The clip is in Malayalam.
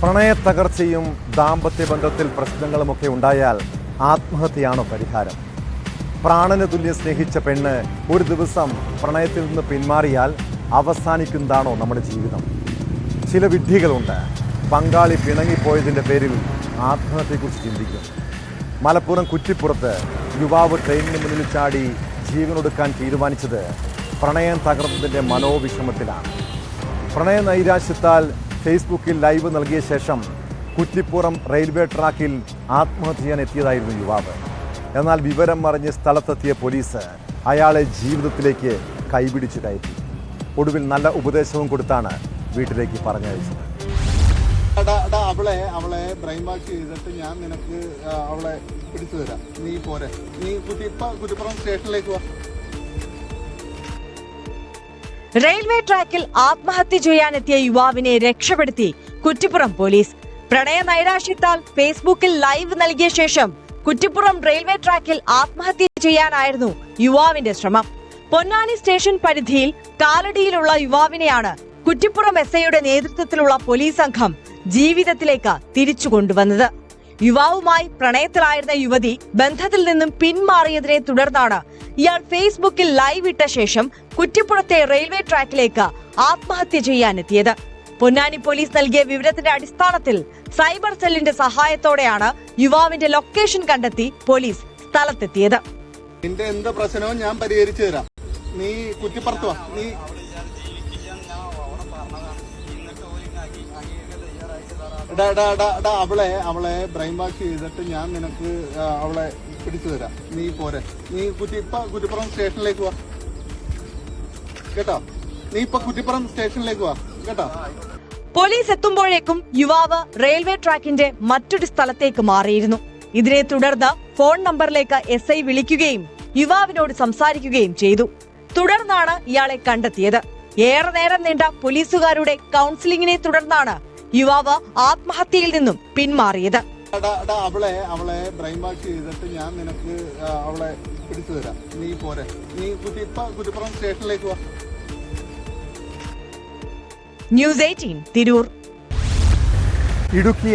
പ്രണയത്തകർച്ചയും ദാമ്പത്യ ബന്ധത്തിൽ പ്രശ്നങ്ങളുമൊക്കെ ഉണ്ടായാൽ ആത്മഹത്യയാണോ പരിഹാരം? പ്രാണന് തുല്യം സ്നേഹിച്ച പെണ്ണ് ഒരു ദിവസം പ്രണയത്തിൽ നിന്ന് പിന്മാറിയാൽ അവസാനിക്കുന്നതാണോ നമ്മുടെ ജീവിതം? ചില വിഡ്ഢികളുണ്ട്, പങ്കാളി പിണങ്ങിപ്പോയതിൻ്റെ പേരിൽ ആത്മഹത്യയെക്കുറിച്ച് ചിന്തിക്കും. മലപ്പുറം കുറ്റിപ്പുറത്ത് യുവാവ് ട്രെയിനിന് മുന്നിൽ ചാടി ജീവനൊടുക്കാൻ തീരുമാനിച്ചത് പ്രണയം തകർന്നതിൻ്റെ മനോവിഷമത്തിലാണ്. പ്രണയ നൈരാശ്യത്താൽ ഫേസ്ബുക്കിൽ ലൈവ് നൽകിയ ശേഷം കുറ്റിപ്പുറം റെയിൽവേ ട്രാക്കിൽ ആത്മഹത്യ ചെയ്യാൻ എത്തിയതായിരുന്നു യുവാവ്. എന്നാൽ വിവരം അറിഞ്ഞ് സ്ഥലത്തെത്തിയ പോലീസ് അയാളെ ജീവിതത്തിലേക്ക് കൈപിടിച്ചു കയറ്റി. ഒടുവിൽ നല്ല ഉപദേശവും കൊടുത്താണ് വീട്ടിലേക്ക് പറഞ്ഞയച്ചത്. അവളെ ബ്രെയിൻ വാഷ് ചെയ്തിട്ട് ഞാൻ നിനക്ക് അവളെ പിടിച്ചു തരാം, നീ പോരെ, നീ കുറ്റിപ്പുറം സ്റ്റേഷനിലേക്ക് വാ. റെയിൽവേ ട്രാക്കിൽ ആത്മഹത്യ ചെയ്യാനെത്തിയ യുവാവിനെ രക്ഷപ്പെടുത്തി കുറ്റിപ്പുറം പോലീസ്. പ്രണയ നൈരാശ്യത്താൽ ഫേസ്ബുക്കിൽ ലൈവ് നൽകിയ ശേഷം കുറ്റിപ്പുറം റെയിൽവേ ട്രാക്കിൽ ആത്മഹത്യ ചെയ്യാനായിരുന്നു യുവാവിന്റെ ശ്രമം. പൊന്നാനി സ്റ്റേഷൻ പരിധിയിൽ കാലടിയിലുള്ള യുവാവിനെയാണ് കുറ്റിപ്പുറം എസ്ഐയുടെ നേതൃത്വത്തിലുള്ള പോലീസ് സംഘം ജീവിതത്തിലേക്ക് തിരിച്ചു കൊണ്ടുവന്നത്. യുവാവുമായി പ്രണയത്തിലായിരുന്ന യുവതി ബന്ധത്തിൽ നിന്നും പിന്മാറിയതിനെ തുടർന്നാണ് ഇയാൾ ഫേസ്ബുക്കിൽ ലൈവ് ഇട്ട ശേഷം കുറ്റിപ്പുറത്തെ റെയിൽവേ ട്രാക്കിലേക്ക് ആത്മഹത്യ ചെയ്യാനെത്തിയത്. പൊന്നാനി പോലീസ് നൽകിയ വിവരത്തിന്റെ അടിസ്ഥാനത്തിൽ സൈബർ സെല്ലിന്റെ സഹായത്തോടെയാണ് യുവാവിന്റെ ലൊക്കേഷൻ കണ്ടെത്തി പോലീസ് സ്ഥലത്തെത്തിയത്. നിന്റെ എന്ത് പ്രശ്നവും ഞാൻ പരിഹരിച്ചു തരാം, നീ കുറ്റിപ്പുറത്ത് വാ. നീ അവളെ ബ്രെയിൻ വാഷ് ചെയ്തിട്ട് ഞാൻ നിനക്ക് അവളെ പിടിച്ചു തരാം, നീ പോരെ, നീ കുറ്റിപ്പുറം സ്റ്റേഷനിലേക്ക് വാ കേട്ടോ, നീ കുറ്റിപ്പുറം സ്റ്റേഷനിലേക്ക് വാ കേട്ടോ. പോലീസ് എത്തുമ്പോഴേക്കും യുവാവ് റെയിൽവേ ട്രാക്കിന്റെ മറ്റൊരു സ്ഥലത്തേക്ക് മാറിയിരുന്നു. ഇതിനെ തുടർന്ന് ഫോൺ നമ്പറിലേക്ക് എസ്ഐ വിളിക്കുകയും യുവാവിനോട് സംസാരിക്കുകയും ചെയ്തു. തുടർന്നാണ് ഇയാളെ കണ്ടെത്തിയത്. ഏറെ നേരം നീണ്ട പോലീസുകാരുടെ കൗൺസിലിംഗിനെ തുടർന്നാണ് യുവാവ് ആത്മഹത്യയിൽ നിന്നും പിന്മാറിയത്. അവളെ ബ്രെയിൻ വാഷ് ചെയ്തിട്ട് ഞാൻ നിനക്ക് അവളെ പിടിച്ചു തരാം, നീ പോരെ, നീ കുറ്റിപ്പുറം സ്റ്റേഷനിലേക്ക് വാ. ന്യൂസ് 18 തിരൂർ. ഇടുക്കി